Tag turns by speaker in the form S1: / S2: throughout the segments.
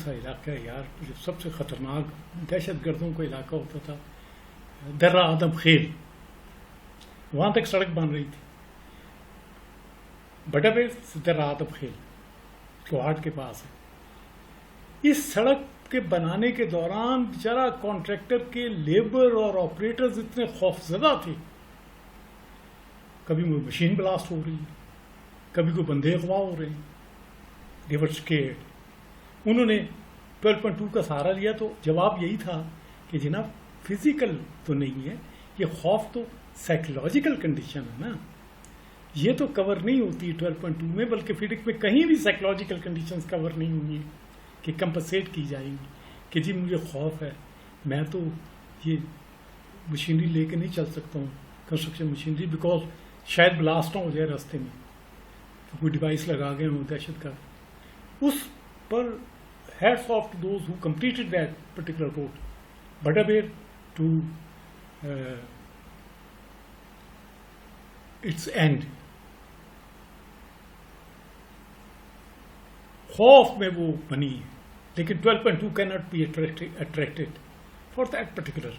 S1: سا علاقہ ہے یار، جو سب سے خطرناک دہشت گردوں کا علاقہ ہوتا تھا، درہ آدم خیل، وہاں تک سڑک بن رہی تھی، بٹا پیر سے درہ آدم خیل کوہاٹ کے پاس ہے. اس سڑک کے بنانے کے دوران بیچارہ کانٹریکٹر کے لیبر اور آپریٹرز اتنے خوف زدہ تھے، کبھی وہ مشین بلاسٹ ہو رہی ہے، کبھی کوئی بندے اغوا ہو رہے ہیں. they were scared. انہوں نے 12.2 کا سہارا لیا تو جواب یہی تھا کہ جناب فزیکل تو نہیں ہے، یہ خوف تو سائیکولوجیکل کنڈیشن ہے نا، یہ تو کور نہیں ہوتی 12.2 میں، بلکہ فزکس میں کہیں بھی سائیکولوجیکل کنڈیشنز کور نہیں ہوئی ہیں کہ کمپنسیٹ کی جائیں گی کہ جی مجھے خوف ہے، میں تو یہ مشینری لے کے نہیں چل سکتا ہوں، کنسٹرکشن مشینری، بیکاز شاید بلاسٹ نہ ہو جائے راستے میں، تو کوئی ڈیوائس لگا گئے ہوں دہشت گرد. اس پر hats off to those who completed that particular road, Badabir to its end. خوف میں وہ بنی ہے، لیکن 12.2 cannot be attracted for that particular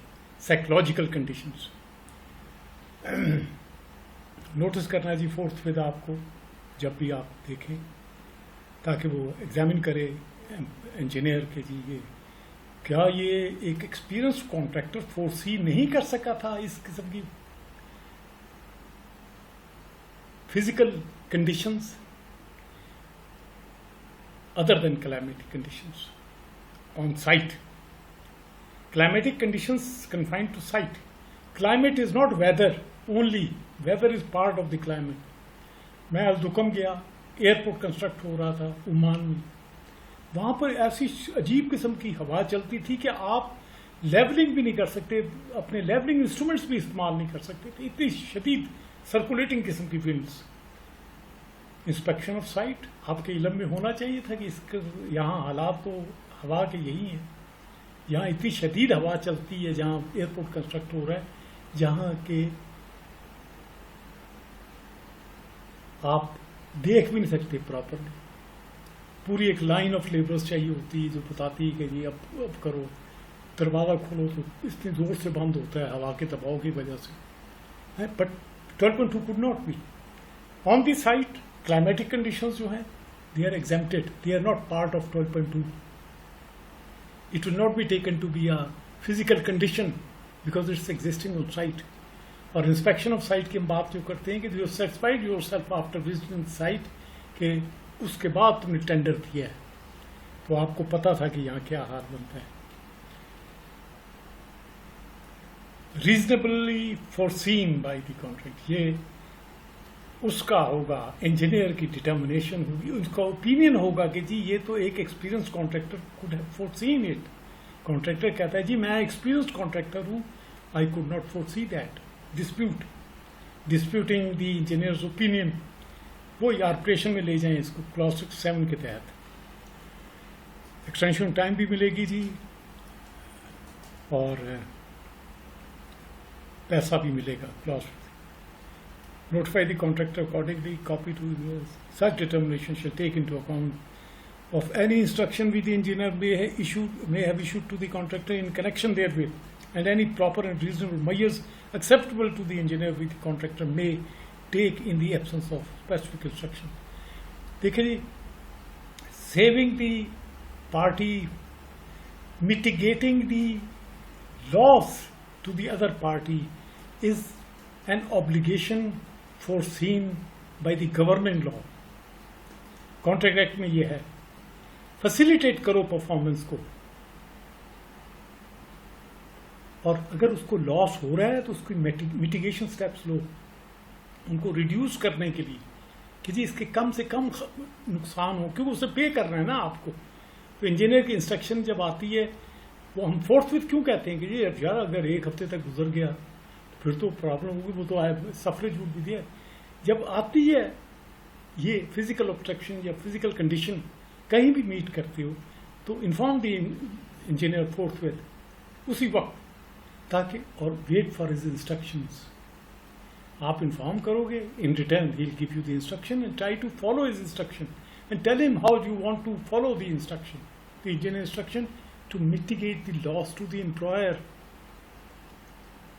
S1: psychological conditions. Notice کرنا جی فورتھ فدا آپ کو جب بھی آپ دیکھیں، تاکہ وہ ایگزامن کرے انجینئر کے جی یہ کیا یہ ایک ایکسپیرئنس کانٹریکٹر فورسی نہیں کر سکا تھا اس قسم کی physical conditions other than climatic conditions on site. Climatic conditions confined to site. Climate is not weather only, weather is part of the climate. میں الدکم گیا، ایئرپورٹ کنسٹرکٹ ہو رہا تھا عمان میں، وہاں پر ایسی عجیب قسم کی ہوا چلتی تھی کہ آپ لیولنگ بھی نہیں کر سکتے، اپنے لیولنگ انسٹرومنٹس بھی استعمال نہیں کر سکتے تھے، اتنی شدید سرکولیٹنگ قسم کی ونڈس. انسپیکشن آف سائٹ آپ کے علم میں ہونا چاہیے تھا کہ اس کے یہاں حالات تو ہوا کے یہی ہیں، یہاں اتنی شدید ہوا چلتی ہے جہاں ایئرپورٹ کنسٹرکٹ ہو رہا ہے، جہاں کہ آپ دیکھ بھی نہیں سکتے پراپرلی. پوری ایک لائن آف لیبرز چاہیے ہوتی ہے جو بتاتی ہے کہ جی اب کرو، دروازہ کھولو تو اتنی زور سے بند ہوتا ہے ہوا کے دباؤ کی وجہ سے. But 12.2 could not be. On the site, climatic conditions جو ہیں they are exempted, they are not part of 12.2. It will not be taken to be a physical condition because it's existing on site. اور inspection of site کی ہم بات جو کرتے ہیں کہ you satisfied your self after visiting site, کہ اس کے بعد تم نے ٹینڈر دیا ہے تو آپ کو پتا تھا کہ یہاں کیا حال بنتا ہے. ریزنیبلی فورسین بائی دی کانٹریکٹ، یہ اس کا ہوگا، انجینئر کی ڈٹرمنیشن ہوگی، اس کا اوپینین ہوگا کہ جی یہ تو ایک experience contractor could have foreseen it. Contractor کہتا ہے جی میں ایکسپیرئنسڈ کانٹریکٹر ہوں، I could not foresee that. Disputing the engineers opinion, وہ آربٹریشن میں لے جائیں اس کو کلاس 7 کے تحت. ایکسٹینشن ٹائم بھی ملے گی جی اور پیسہ بھی ملے گا. Clause notify the contractor accordingly, copy to such determination shall take into account of any instruction which the engineer may have issued to the contractor in connection therewith, and any proper and reasonable measures acceptable to the engineer which the contractor may take in the absence of specific instruction. دیکھیں جی، saving the party, mitigating the loss to the other party is an obligation foreseen by the governing law. Contract act میں یہ ہے، facilitate کرو performance کو، اور اگر اس کو لاس ہو رہا ہے تو اس کی میٹیگیشن سٹیپس لو ان کو ریڈیوس کرنے کے لیے کہ جی اس کے کم سے کم نقصان ہو، کیونکہ اسے پے کرنا ہے نا آپ کو. تو انجینئر کی انسٹرکشن جب آتی ہے وہ ہم فورتھ وتھ کیوں کہتے ہیں کہ جی یار اگر ایک ہفتے تک گزر گیا پھر تو پرابلم ہوگی، وہ تو سفریج وڈ بی دیئر. جب آتی ہے یہ فزیکل آبسٹرکشن یا فزیکل کنڈیشن کہیں بھی میٹ کرتے ہو تو انفارم دی انجینئر فورتھ وتھ اسی وقت، تاکہ اور ویٹ فار ہز انسٹرکشنز. آپ انفارم کرو گے، in return he will give you the instruction and try to follow his instruction and tell him how you want to follow the instruction. the Indian instruction to mitigate the loss to the employer.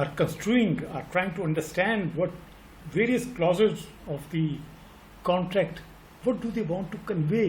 S1: are construing, are trying to understand what various clauses of the contract, what do they want to convey.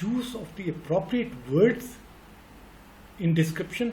S1: use of the appropriate words in description,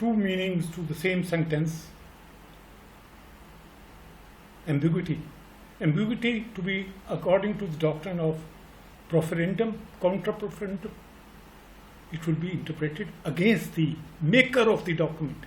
S1: Two meanings to the same sentence. Ambiguity to be according to the doctrine of proferendum, contra proferendum, it will be interpreted against the maker of the document.